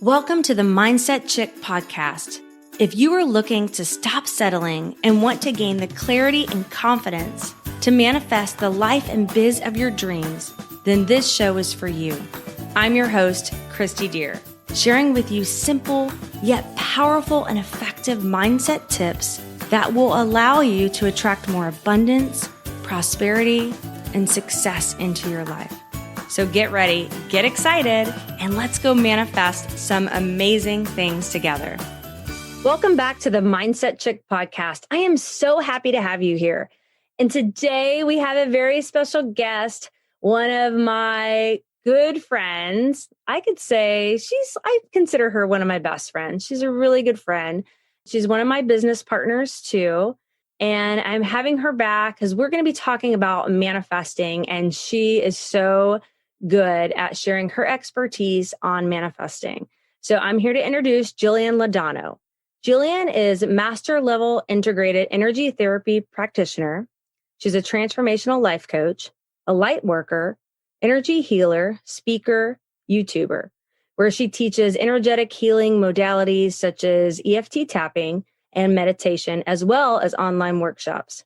Welcome to the Mindset Chick podcast. If you are looking to stop settling and want to gain the clarity and confidence to manifest the life and biz of your dreams, then this show is for you. I'm your host, Christy Deer, sharing with you simple yet powerful and effective mindset tips that will allow you to attract more abundance, prosperity, and success into your life. So get ready, get excited, and let's go manifest some amazing things together. Welcome back to the Mindset Chick podcast. I am so happy to have you here. And today we have a very special guest, one of my good friends. I consider her one of my best friends. She's a really good friend. She's one of my business partners too. And I'm having her back because we're going to be talking about manifesting. And she is so good at sharing her expertise on manifesting. So I'm here to introduce Jillian Laudano. Jillian is master level integrated energy therapy practitioner. She's a transformational life coach, a light worker, energy healer, speaker, YouTuber, where she teaches energetic healing modalities such as EFT tapping and meditation, as well as online workshops.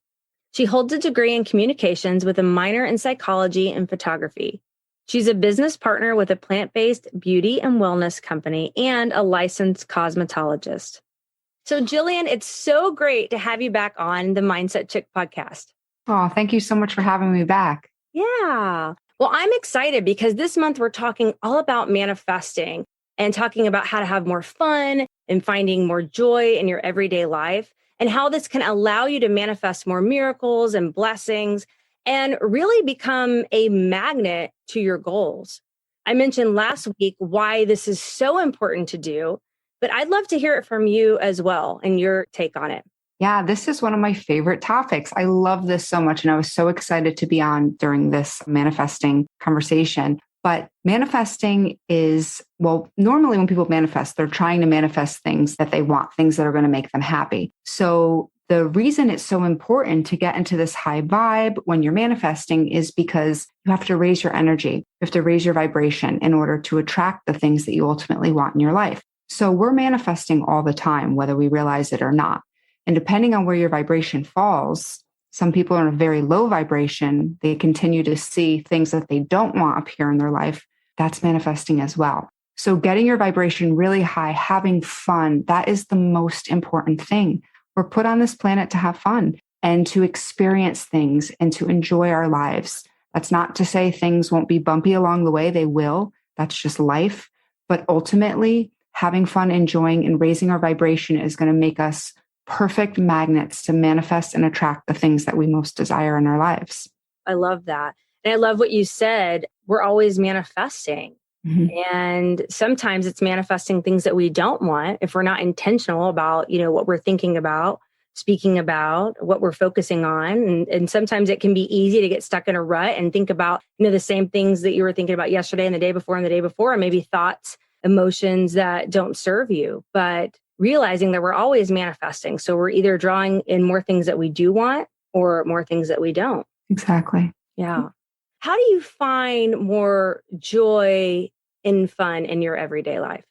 She holds a degree in communications with a minor in psychology and photography. She's a business partner with a plant-based beauty and wellness company and a licensed cosmetologist. So Jillian, it's so great to have you back on the Mindset Chick podcast. Oh, thank you so much for having me back. Yeah. Well, I'm excited because this month we're talking all about manifesting and talking about how to have more fun and finding more joy in your everyday life and how this can allow you to manifest more miracles and blessings and really become a magnet to your goals. I mentioned last week why this is so important to do, but I'd love to hear it from you as well and your take on it. Yeah, this is one of my favorite topics. I love this so much. And I was so excited to be on during this manifesting conversation. But manifesting is, normally when people manifest, they're trying to manifest things that they want, things that are going to make them happy. So the reason it's so important to get into this high vibe when you're manifesting is because you have to raise your energy. You have to raise your vibration in order to attract the things that you ultimately want in your life. So we're manifesting all the time, whether we realize it or not. And depending on where your vibration falls, some people are in a very low vibration. They continue to see things that they don't want appear in their life. That's manifesting as well. So getting your vibration really high, having fun, that is the most important thing. We're put on this planet to have fun and to experience things and to enjoy our lives. That's not to say things won't be bumpy along the way. They will. That's just life. But ultimately, having fun, enjoying, and raising our vibration is going to make us perfect magnets to manifest and attract the things that we most desire in our lives. I love that. And I love what you said. We're always manifesting. And sometimes it's manifesting things that we don't want if we're not intentional about, what we're thinking about, speaking about, what we're focusing on. And sometimes it can be easy to get stuck in a rut and think about, the same things that you were thinking about yesterday and the day before and the day before, and maybe thoughts, emotions that don't serve you. But realizing that we're always manifesting. So we're either drawing in more things that we do want or more things that we don't. Exactly. Yeah. How do you find more joy and fun in your everyday life?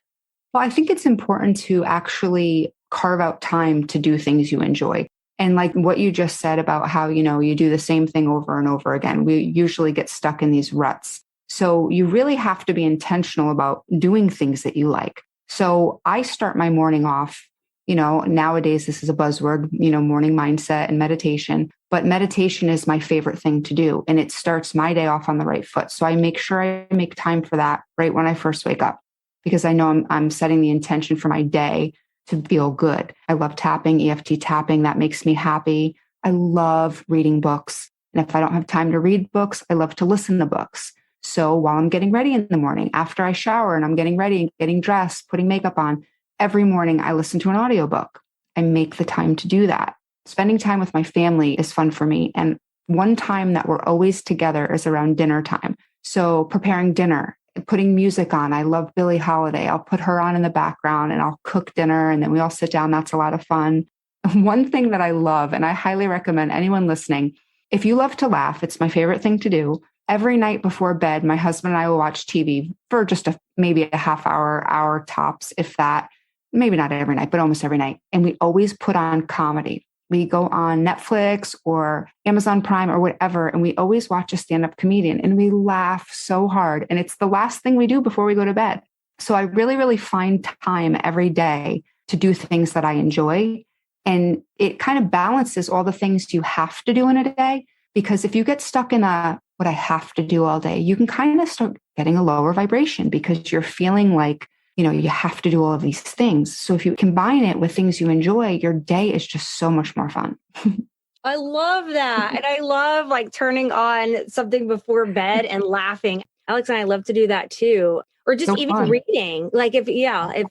Well, I think it's important to actually carve out time to do things you enjoy. And like what you just said about how, you do the same thing over and over again. We usually get stuck in these ruts. So you really have to be intentional about doing things that you like. So I start my morning off, nowadays this is a buzzword, morning mindset and meditation, but meditation is my favorite thing to do. And it starts my day off on the right foot. So I make sure I make time for that right when I first wake up, because I know I'm setting the intention for my day to feel good. I love tapping, EFT tapping. That makes me happy. I love reading books. And if I don't have time to read books, I love to listen to books. So while I'm getting ready in the morning, after I shower and I'm getting ready and getting dressed, putting makeup on, every morning I listen to an audiobook. I make the time to do that. Spending time with my family is fun for me. And one time that we're always together is around dinner time. So preparing dinner, putting music on. I love Billie Holiday. I'll put her on in the background and I'll cook dinner and then we all sit down. That's a lot of fun. One thing that I love, and I highly recommend anyone listening, if you love to laugh, it's my favorite thing to do. every night before bed, my husband and I will watch TV for just maybe a half hour tops, if that. Maybe not every night, but almost every night. And we always put on comedy. We go on Netflix or Amazon Prime or whatever, and we always watch a stand-up comedian, and we laugh so hard. And it's the last thing we do before we go to bed. So I really, really find time every day to do things that I enjoy. And it kind of balances all the things you have to do in a day. Because if you get stuck in what I have to do all day, you can kind of start getting a lower vibration because you're feeling like, you have to do all of these things. So if you combine it with things you enjoy, your day is just so much more fun. I love that. And I love like turning on something before bed and laughing. Alex and I love to do that too. Or just even fun. Reading. Like if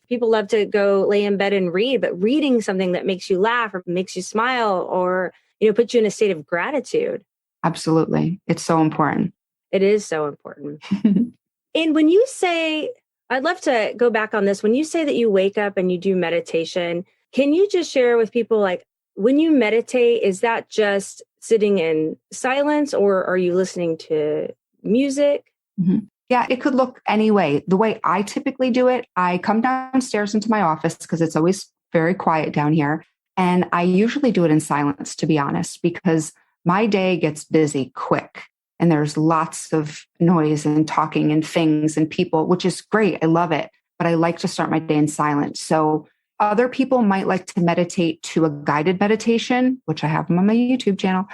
people love to go lay in bed and read, but reading something that makes you laugh or makes you smile or, put you in a state of gratitude. Absolutely. It's so important. It is so important. And when you say, I'd love to go back on this. When you say that you wake up and you do meditation, can you just share with people, like, when you meditate, is that just sitting in silence or are you listening to music? Mm-hmm. Yeah, it could look any way. The way I typically do it, I come downstairs into my office because it's always very quiet down here. And I usually do it in silence, to be honest, because my day gets busy quick. And there's lots of noise and talking and things and people, which is great. I love it. But I like to start my day in silence. So other people might like to meditate to a guided meditation, which I have on my YouTube channel.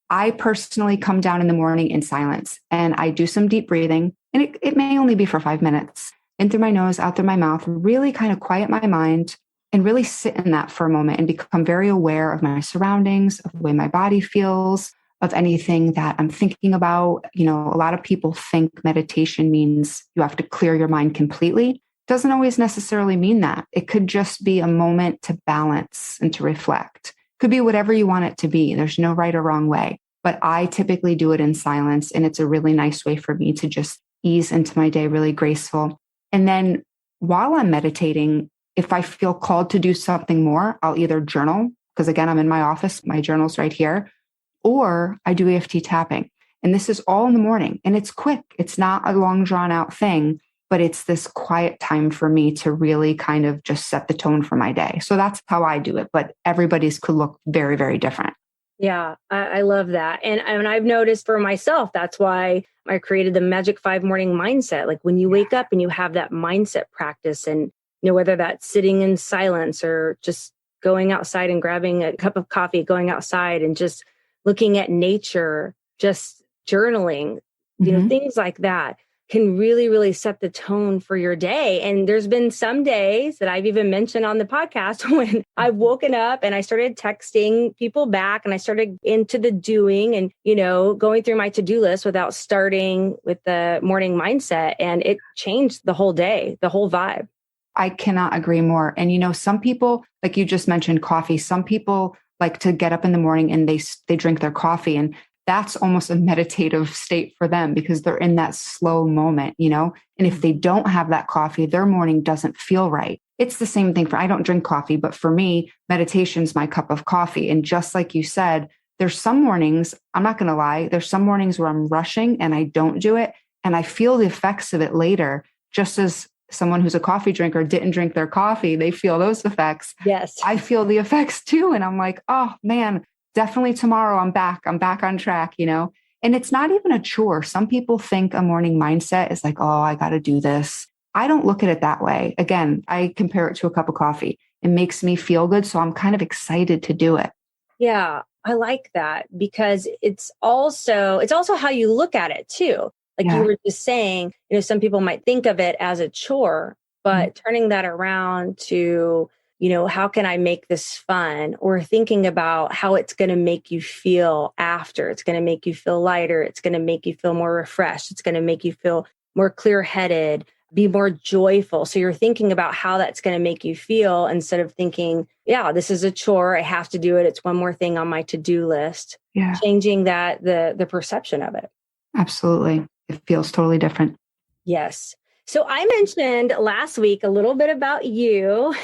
I personally come down in the morning in silence and I do some deep breathing. And it may only be for 5 minutes. In through my nose, out through my mouth, really kind of quiet my mind and really sit in that for a moment and become very aware of my surroundings, of the way my body feels, of anything that I'm thinking about. A lot of people think meditation means you have to clear your mind completely. It doesn't always necessarily mean that. It could just be a moment to balance and to reflect. It could be whatever you want it to be. There's no right or wrong way. But I typically do it in silence, and it's a really nice way for me to just ease into my day, really graceful. And then while I'm meditating, if I feel called to do something more, I'll either journal, because again, I'm in my office, my journal's right here, or I do EFT tapping. And this is all in the morning and it's quick. It's not a long drawn out thing, but it's this quiet time for me to really kind of just set the tone for my day. So that's how I do it. But everybody's could look very, very different. Yeah, I love that. And I've noticed for myself, that's why I created the Magic 5 morning mindset. Like when you wake up and you have that mindset practice and, whether that's sitting in silence or just going outside and grabbing a cup of coffee, going outside and just looking at nature, just journaling, things like that can really, really set the tone for your day. And there's been some days that I've even mentioned on the podcast when I've woken up and I started texting people back and I started into the doing and, going through my to-do list without starting with the morning mindset. And it changed the whole day, the whole vibe. I cannot agree more. And, some people, like you just mentioned, coffee, some people like to get up in the morning and they drink their coffee, and that's almost a meditative state for them because they're in that slow moment, and if they don't have that coffee, their morning doesn't feel right. It's the same thing I don't drink coffee, but for me, meditation's my cup of coffee. And just like you said, there's some mornings, I'm not going to lie, there's some mornings where I'm rushing and I don't do it. And I feel the effects of it later, just as someone who's a coffee drinker didn't drink their coffee, they feel those effects. Yes. I feel the effects too. And I'm like, oh man, definitely tomorrow I'm back on track, And it's not even a chore. Some people think a morning mindset is like, oh, I got to do this. I don't look at it that way. Again, I compare it to a cup of coffee. It makes me feel good. So I'm kind of excited to do it. Yeah, I like that because it's also how you look at it too. Like you were just saying, some people might think of it as a chore, but turning that around to, how can I make this fun? Or thinking about how it's going to make you feel after. It's going to make you feel lighter. It's going to make you feel more refreshed. It's going to make you feel more clear-headed, be more joyful. So you're thinking about how that's going to make you feel instead of thinking, this is a chore. I have to do it. It's one more thing on my to-do list. Yeah. Changing the perception of it. Absolutely. It feels totally different. Yes. So I mentioned last week a little bit about you.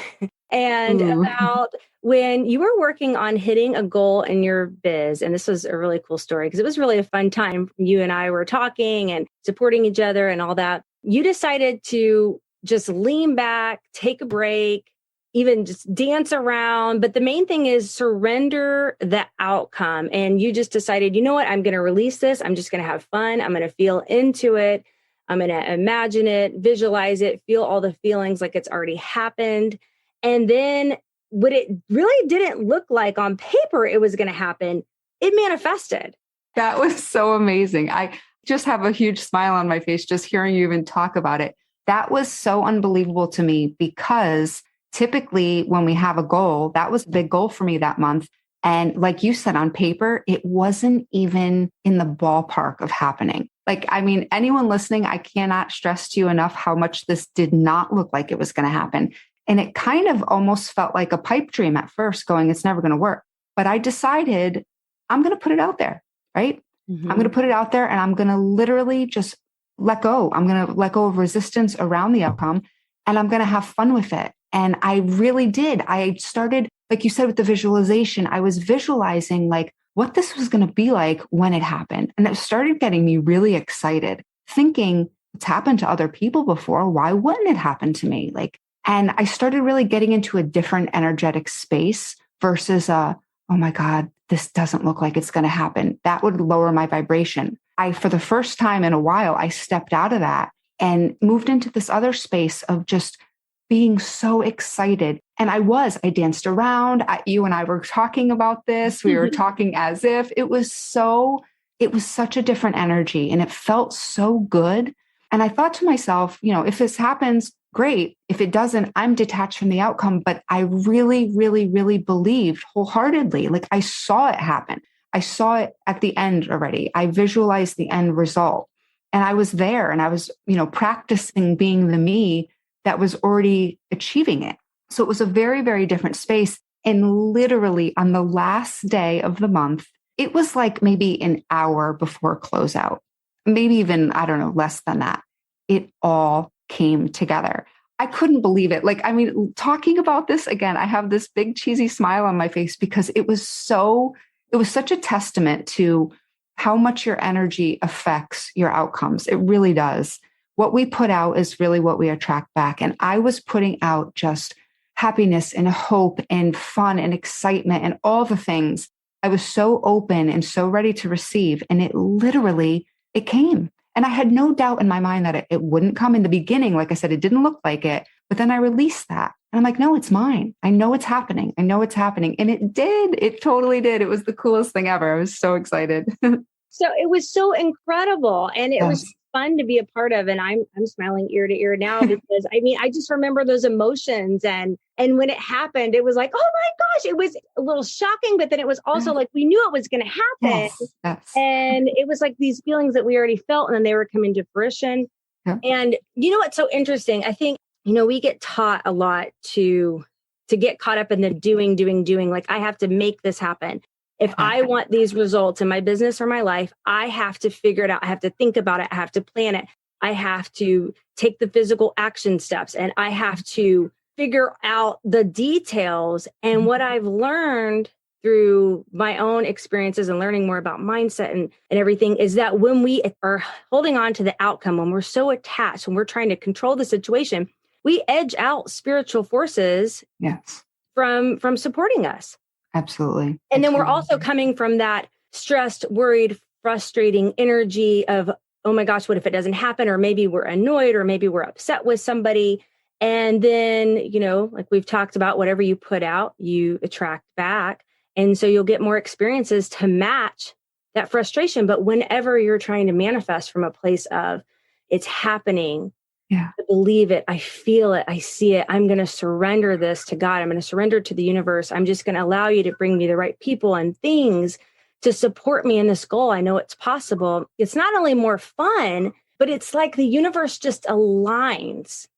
and Ooh. about when you were working on hitting a goal in your biz. And this was a really cool story because it was really a fun time. You and I were talking and supporting each other and all that. You decided to just lean back, take a break, even just dance around. But the main thing is surrender the outcome. And you just decided, you know what? I'm going to release this. I'm just going to have fun. I'm going to feel into it. I'm going to imagine it, visualize it, feel all the feelings like it's already happened. And then what it really didn't look like on paper it was going to happen, it manifested. That was so amazing. I just have a huge smile on my face just hearing you even talk about it. That was so unbelievable to me because typically when we have a goal, that was a big goal for me that month. And like you said, on paper, it wasn't even in the ballpark of happening. Like, I mean, anyone listening, I cannot stress to you enough how much this did not look like it was going to happen. And it kind of almost felt like a pipe dream at first, going, it's never going to work. But I decided I'm going to put it out there, right? I'm going to put it out there and I'm going to literally just let go. I'm going to let go of resistance around the outcome and I'm going to have fun with it. And I really did. I started, like you said, with the visualization, I was visualizing like what this was going to be like when it happened. And it started getting me really excited, thinking it's happened to other people before. Why wouldn't it happen to me? And I started really getting into a different energetic space versus oh my God, this doesn't look like it's going to happen. That would lower my vibration. For the first time in a while, I stepped out of that and moved into this other space of just being so excited. And I danced around. You and I were talking about this. We were talking as if it was such a different energy and it felt so good. And I thought to myself, if this happens, great. If it doesn't, I'm detached from the outcome. But I really, really, really believed wholeheartedly. Like I saw it happen. I saw it at the end already. I visualized the end result. And I was there and I was, practicing being the me that was already achieving it. So it was a very, very different space. And literally on the last day of the month, it was like maybe an hour before closeout, maybe even, I don't know, less than that. It all came together. I couldn't believe it. Talking about this again, I have this big cheesy smile on my face because it was such a testament to how much your energy affects your outcomes. It really does. What we put out is really what we attract back. And I was putting out just happiness and hope and fun and excitement and all the things. I was so open and so ready to receive. And it came. And I had no doubt in my mind that it wouldn't come in the beginning. Like I said, it didn't look like it. But then I released that. And I'm like, no, it's mine. I know it's happening. And it did. It totally did. It was the coolest thing ever. I was so excited. So it was so incredible. And it was fun to be a part of. And I'm smiling ear to ear now because I just remember those emotions. And when it happened, it was like, oh my gosh, it was a little shocking. But then it was also like, we knew it was going to happen. Yes. And it was like these feelings that we already felt and then they were coming to fruition. Yeah. And you know what's so interesting? I think, we get taught a lot to get caught up in the doing. Like I have to make this happen. If I want these results in my business or my life, I have to figure it out. I have to think about it. I have to plan it. I have to take the physical action steps and I have to figure out the details. And what I've learned through my own experiences and learning more about mindset and everything is that when we are holding on to the outcome, when we're so attached, when we're trying to control the situation, we edge out spiritual forces from supporting us. Absolutely. And then we're also coming from that stressed, worried, frustrating energy of, oh my gosh, what if it doesn't happen? Or maybe we're annoyed or maybe we're upset with somebody. And then, like we've talked about, whatever you put out, you attract back. And so you'll get more experiences to match that frustration. But whenever you're trying to manifest from a place of it's happening, I believe it, I feel it, I see it, I'm going to surrender this to God. I'm going to surrender to the universe. I'm just going to allow you to bring me the right people and things to support me in this goal. I know it's possible. It's not only more fun, but it's like the universe just aligns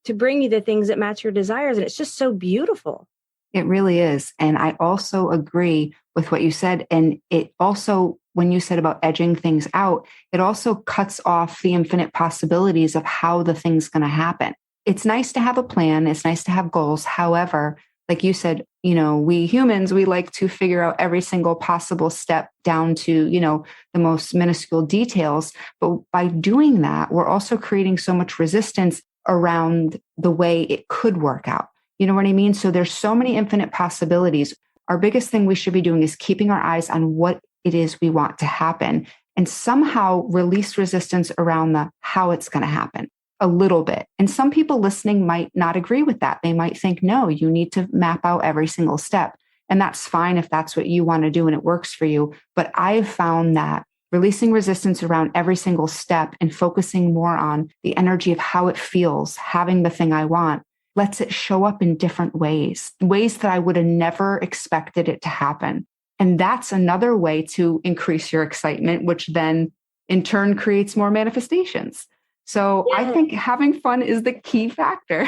to bring you the things that match your desires. And it's just so beautiful. It really is. And I also agree with what you said. And it also, when you said about edging things out, it also cuts off the infinite possibilities of how the thing's going to happen. it's nice to have a plan. It's nice to have goals. However, like you said, we humans, we like to figure out every single possible step down to, the most minuscule details. But by doing that, we're also creating so much resistance around the way it could work out. You know what I mean? So there's so many infinite possibilities. Our biggest thing we should be doing is keeping our eyes on what it is we want to happen and somehow release resistance around the how it's going to happen a little bit. And some people listening might not agree with that. They might think, no, you need to map out every single step. And that's fine if that's what you want to do and it works for you. But I've found that releasing resistance around every single step and focusing more on the energy of how it feels, having the thing I want, lets it show up in different ways that I would have never expected it to happen. And that's another way to increase your excitement, which then in turn creates more manifestations. So I think having fun is the key factor.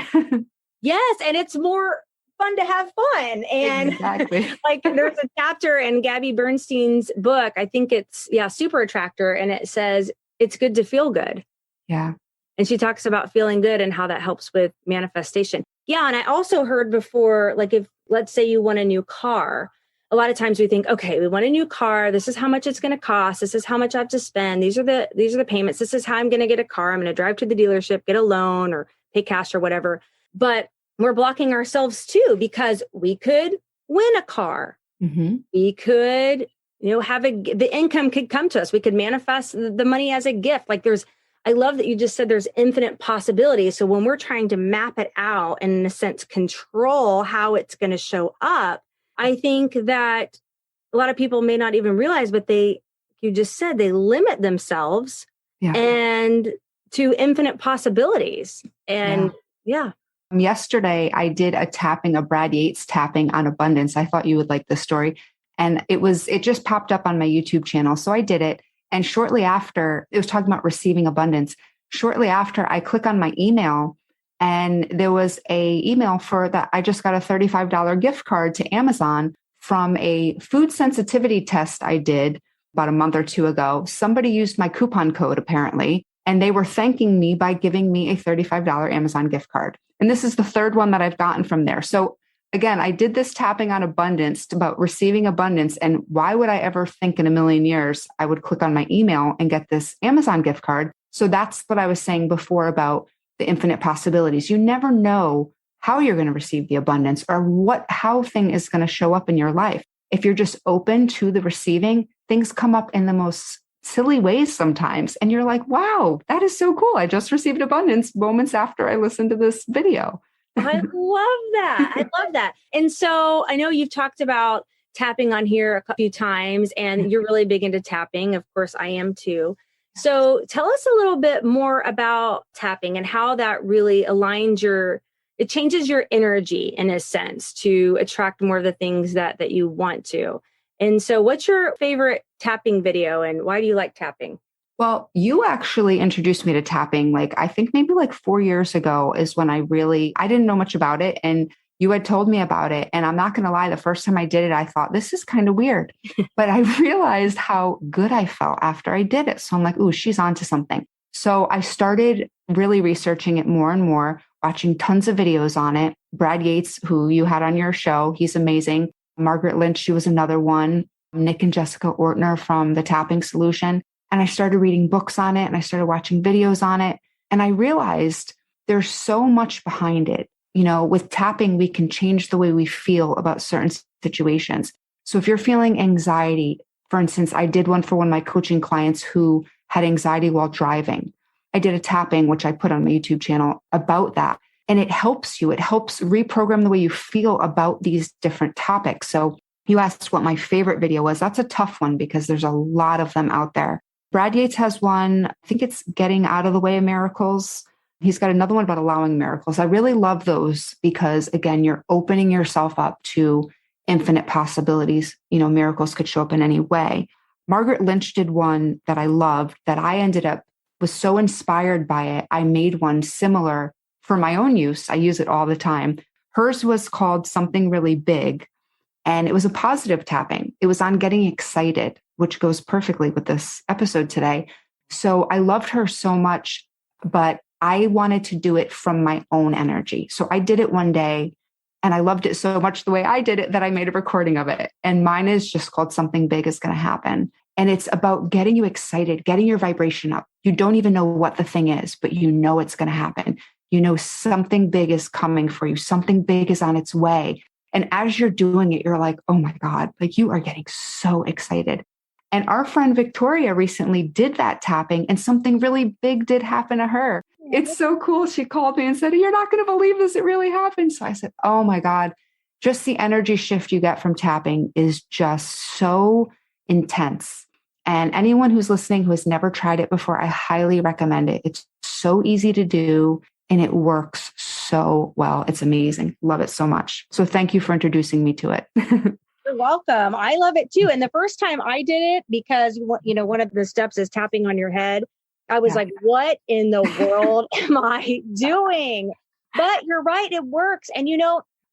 Yes. And it's more fun to have fun. And exactly. Like there's a chapter in Gabby Bernstein's book, I think it's, Super Attractor. And it says, it's good to feel good. Yeah. And she talks about feeling good and how that helps with manifestation. Yeah. And I also heard before, like if, let's say you want a new car, a lot of times we think, okay, we want a new car. This is how much it's going to cost. This is how much I have to spend. These are the payments. This is how I'm going to get a car. I'm going to drive to the dealership, get a loan or pay cash or whatever. But we're blocking ourselves too, because we could win a car. Mm-hmm. We could, the income could come to us. We could manifest the money as a gift. Like I love that you just said there's infinite possibilities. So when we're trying to map it out and in a sense, control how it's going to show up, I think that a lot of people may not even realize, but you just said they limit themselves and to infinite possibilities. And yesterday I did a Brad Yates tapping on abundance. I thought you would like this story. And it just popped up on my YouTube channel. So I did it. And shortly after, it was talking about receiving abundance. Shortly after, I click on my email and there was a email for that. I just got a $35 gift card to Amazon from a food sensitivity test I did about a month or two ago. Somebody used my coupon code apparently, and they were thanking me by giving me a $35 Amazon gift card. And this is the third one that I've gotten from there. So again, I did this tapping on abundance about receiving abundance. And why would I ever think in a million years I would click on my email and get this Amazon gift card? So that's what I was saying before about the infinite possibilities. You never know how you're going to receive the abundance or how thing is going to show up in your life. If you're just open to the receiving, things come up in the most silly ways sometimes. And you're like, wow, that is so cool. I just received abundance moments after I listened to this video. I love that. I love that. And so I know you've talked about tapping on here a few times and you're really big into tapping. Of course, I am too. So tell us a little bit more about tapping and how that really it changes your energy in a sense to attract more of the things that you want to. And so what's your favorite tapping video and why do you like tapping? Well, you actually introduced me to tapping, I think maybe 4 years ago is when I didn't know much about it. And you had told me about it. And I'm not going to lie, the first time I did it, I thought, this is kind of weird. But I realized how good I felt after I did it. So I'm like, ooh, she's onto something. So I started really researching it more and more, watching tons of videos on it. Brad Yates, who you had on your show, he's amazing. Margaret Lynch, she was another one. Nick and Jessica Ortner from The Tapping Solution. And I started reading books on it and I started watching videos on it. And I realized there's so much behind it. With tapping, we can change the way we feel about certain situations. So if you're feeling anxiety, for instance, I did one for one of my coaching clients who had anxiety while driving. I did a tapping, which I put on my YouTube channel about that. And it helps you. It helps reprogram the way you feel about these different topics. So you asked what my favorite video was. That's a tough one because there's a lot of them out there. Brad Yates has one. I think it's Getting Out of the Way of Miracles. He's got another one about allowing miracles. I really love those because, again, you're opening yourself up to infinite possibilities. Miracles could show up in any way. Margaret Lynch did one that I loved that I was so inspired by it. I made one similar for my own use. I use it all the time. Hers was called Something Really Big, and it was a positive tapping. It was on getting excited, which goes perfectly with this episode today. So I loved her so much, but I wanted to do it from my own energy. So I did it one day and I loved it so much the way I did it that I made a recording of it. And mine is just called Something Big is Going to Happen. And it's about getting you excited, getting your vibration up. You don't even know what the thing is, but you know it's going to happen. You know something big is coming for you. Something big is on its way. And as you're doing it, you're like, oh my God, like you are getting so excited. And our friend Victoria recently did that tapping and something really big did happen to her. It's so cool. She called me and said, you're not going to believe this. It really happened. So I said, oh my God, just the energy shift you get from tapping is just so intense. And anyone who's listening who has never tried it before, I highly recommend it. It's so easy to do and it works so well. It's amazing. Love it so much. So thank you for introducing me to it. You're welcome. I love it too. And the first time I did it, because one of the steps is tapping on your head. I was like, what in the world am I doing? But you're right. It works. And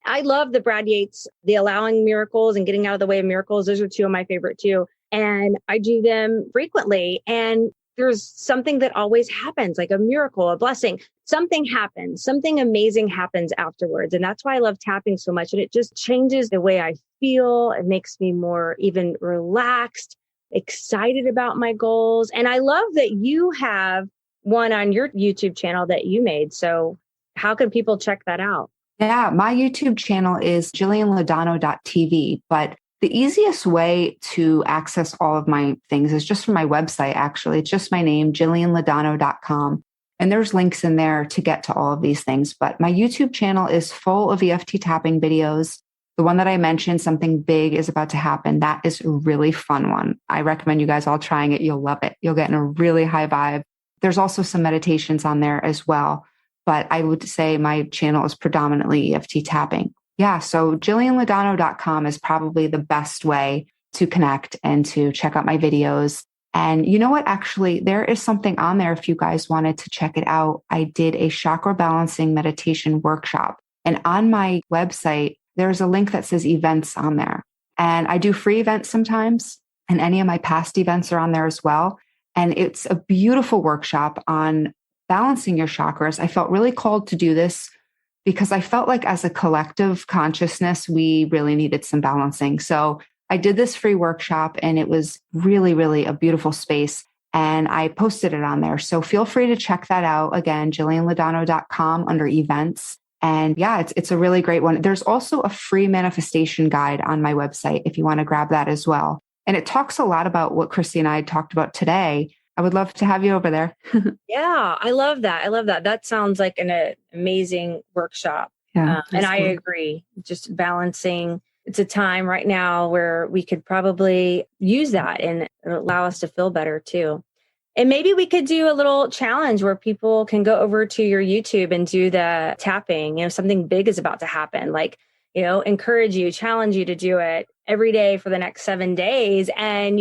I love the Brad Yates, the allowing miracles and getting out of the way of miracles. Those are two of my favorite too. And I do them frequently. And there's something that always happens, like a miracle, a blessing. Something happens, something amazing happens afterwards. And that's why I love tapping so much. And it just changes the way I feel. It makes me more even relaxed, excited about my goals. And I love that you have one on your YouTube channel that you made. So how can people check that out? Yeah, my YouTube channel is jillianlaudano.tv, but the easiest way to access all of my things is just from my website, actually. It's just my name, jillianlaudano.com. And there's links in there to get to all of these things. But my YouTube channel is full of EFT tapping videos. The one that I mentioned, Something Big is About to Happen, that is a really fun one. I recommend you guys all trying it. You'll love it. You'll get in a really high vibe. There's also some meditations on there as well. But I would say my channel is predominantly EFT tapping. Yeah, so jillianlaudano.com is probably the best way to connect and to check out my videos. And you know what? Actually, there is something on there if you guys wanted to check it out. I did a chakra balancing meditation workshop. And on my website, there's a link that says events on there. And I do free events sometimes. And any of my past events are on there as well. And it's a beautiful workshop on balancing your chakras. I felt really called to do this because I felt like as a collective consciousness, we really needed some balancing. So I did this free workshop and it was really, really a beautiful space. And I posted it on there. So feel free to check that out. Again, jillianlaudano.com under events. And yeah, it's a really great one. There's also a free manifestation guide on my website if you want to grab that as well. And it talks a lot about what Christy and I talked about today. I would love to have you over there. Yeah, I love that. I love that. That sounds like an amazing workshop. Yeah, and I agree. Just balancing. It's a time right now where we could probably use that and allow us to feel better too. And maybe we could do a little challenge where people can go over to your YouTube and do the tapping. Something big is about to happen. Like, encourage you, challenge you to do it every day for the next 7 days and,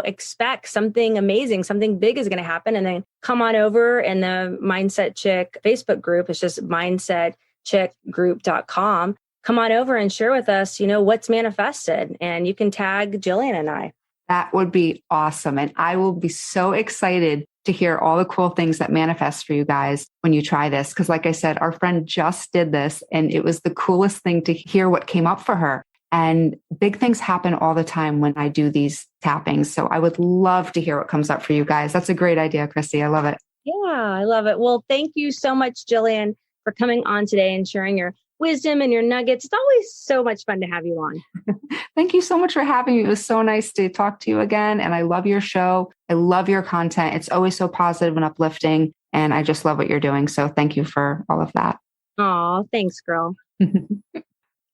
expect something amazing, something big is going to happen. And then come on over in the Mindset Chick Facebook group. It's just mindsetchickgroup.com. Come on over and share with us, what's manifested. And you can tag Jillian and I. That would be awesome. And I will be so excited to hear all the cool things that manifest for you guys when you try this. Because like I said, our friend just did this and it was the coolest thing to hear what came up for her. And big things happen all the time when I do these tappings. So I would love to hear what comes up for you guys. That's a great idea, Christy. I love it. Yeah, I love it. Well, thank you so much, Jillian, for coming on today and sharing your wisdom and your nuggets. It's always so much fun to have you on. Thank you so much for having me. It was so nice to talk to you again. And I love your show. I love your content. It's always so positive and uplifting. And I just love what you're doing. So thank you for all of that. Oh, thanks, girl. And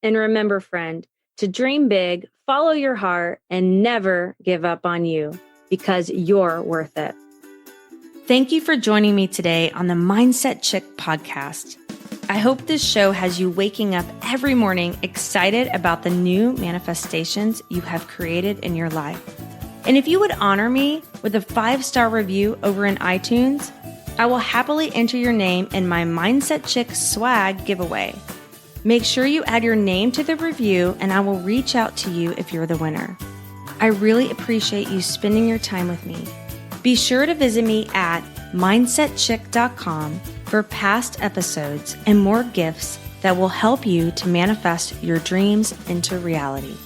remember, friend, to dream big, follow your heart, and never give up on you because you're worth it. Thank you for joining me today on the Mindset Chick podcast. I hope this show has you waking up every morning excited about the new manifestations you have created in your life. And if you would honor me with a 5-star review over in iTunes, I will happily enter your name in my Mindset Chick swag giveaway. Make sure you add your name to the review and I will reach out to you if you're the winner. I really appreciate you spending your time with me. Be sure to visit me at mindsetchick.com for for past episodes and more gifts that will help you to manifest your dreams into reality.